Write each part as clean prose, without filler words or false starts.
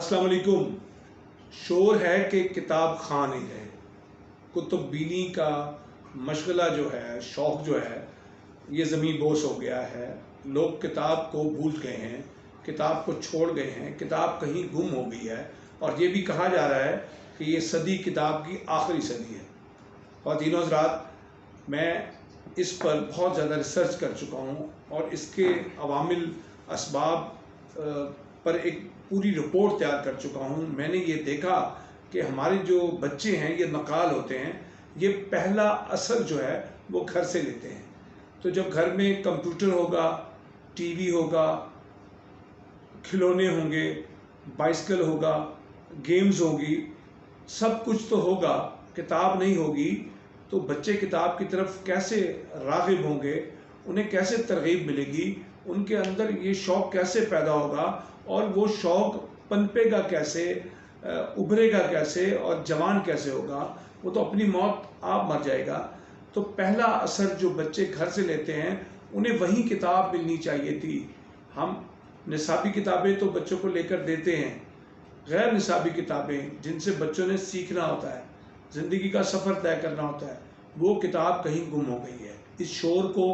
अस्सलाम वालेकुम। शोर है कि किताब खां नहीं रहे। कुतुब बीनी का मशगला जो है, शौक़ जो है, ये ज़मीन बोस हो गया है। लोग किताब को भूल गए हैं, किताब को छोड़ गए हैं, किताब कहीं गुम हो गई है। और ये भी कहा जा रहा है कि ये सदी किताब की आखिरी सदी है। ख़वातीन और हज़रात, मैं इस पर बहुत ज़्यादा रिसर्च कर चुका हूँ और इसके अवामिल असबाब पर एक पूरी रिपोर्ट तैयार कर चुका हूँ। मैंने ये देखा कि हमारे जो बच्चे हैं, ये नकाल होते हैं, ये पहला असर जो है वो घर से लेते हैं। तो जब घर में कंप्यूटर होगा, टीवी होगा, खिलौने होंगे, बाइसिकल होगा, गेम्स होगी, सब कुछ तो होगा, किताब नहीं होगी तो बच्चे किताब की तरफ कैसे राग़िब होंगे, उन्हें कैसे तरग़ीब मिलेगी, उनके अंदर ये शौक़ कैसे पैदा होगा और वो शौक़ पनपेगा कैसे, उभरेगा कैसे और जवान कैसे होगा। वो तो अपनी मौत आप मर जाएगा। तो पहला असर जो बच्चे घर से लेते हैं, उन्हें वही किताब मिलनी चाहिए थी। हम निसाबी किताबें तो बच्चों को लेकर देते हैं, गैर निसाबी किताबें जिनसे बच्चों ने सीखना होता है, ज़िंदगी का सफ़र तय करना होता है, वो किताब कहीं गुम हो गई है। इस शोर को,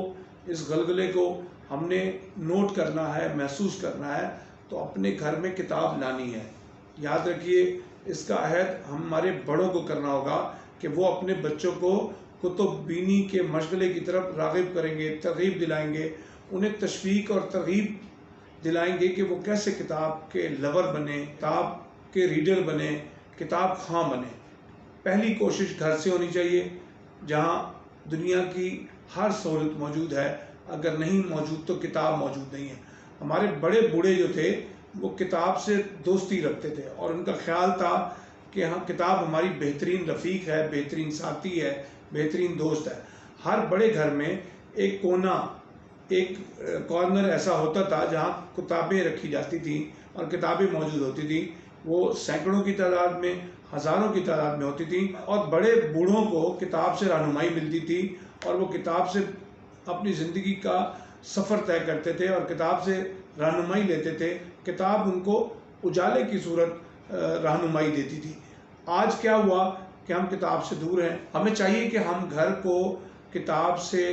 इस गलगले को हमने नोट करना है, महसूस करना है, तो अपने घर में किताब लानी है। याद रखिए, इसका अहद हमारे बड़ों को करना होगा कि वो अपने बच्चों को कुतुब बीनी के मशगले की तरफ राग़िब करेंगे, तरग़ीब दिलाएंगे, उन्हें तशवीक़ और तरग़ीब दिलाएंगे कि वो कैसे किताब के लवर बने, किताब के रीडर बने, किताब खां बने। पहली कोशिश घर से होनी चाहिए, जहाँ दुनिया की हर सहूलत मौजूद है। अगर नहीं मौजूद तो किताब मौजूद नहीं है। हमारे बड़े बूढ़े जो थे, वो किताब से दोस्ती रखते थे और उनका ख्याल था कि हाँ, किताब हमारी बेहतरीन रफ़ीक है, बेहतरीन साथी है, बेहतरीन दोस्त है। हर बड़े घर में एक कोना, एक कॉर्नर ऐसा होता था जहाँ किताबें रखी जाती थी और किताबें मौजूद होती थी। वो सैकड़ों की तादाद में, हज़ारों की तादाद में होती थी और बड़े बूढ़ों को किताब से रहनुमाई मिलती थी और वो किताब से अपनी ज़िंदगी का सफ़र तय करते थे और किताब से रहनुमाई लेते थे। किताब उनको उजाले की सूरत रहनुमाई देती थी। आज क्या हुआ कि हम किताब से दूर हैं। हमें चाहिए कि हम घर को किताब से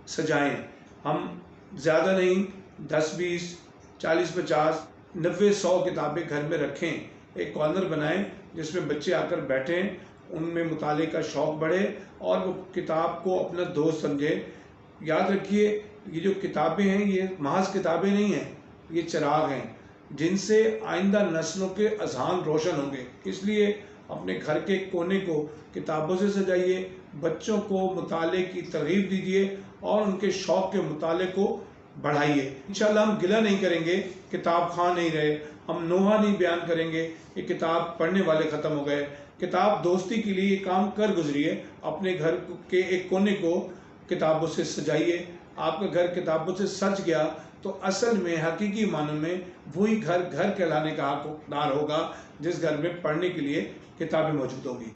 सजाएं। हम ज़्यादा नहीं, 10, 20, 40, 50, 90, 100 किताबें घर में रखें। एक कॉर्नर बनाएं जिसमें बच्चे आकर बैठें, उनमें मुताले का शौक़ बढ़े और वो किताब को अपना दोस्त समझें। याद रखिए, ये जो किताबें हैं, ये महज किताबें नहीं हैं, ये चिराग हैं जिनसे आइंदा नस्लों के अज़हान रोशन होंगे। इसलिए अपने घर के कोने को किताबों से सजाइए, बच्चों को मुताले की तरग़ीब दीजिए और उनके शौक़ के मुताले को बढ़ाइए। इंशाअल्लाह हम गिला नहीं करेंगे, किताब खां नहीं रहे, हम नोहा नहीं बयान करेंगे कि किताब पढ़ने वाले ख़त्म हो गए। किताब दोस्ती के लिए काम कर गुजरिए। अपने घर के एक कोने को किताबों से सजाइए। आपका घर किताबों से सज गया तो असल में, हकीकी मानों में वही घर घर कहलाने का हकदार होगा जिस घर में पढ़ने के लिए किताबें मौजूद होंगी।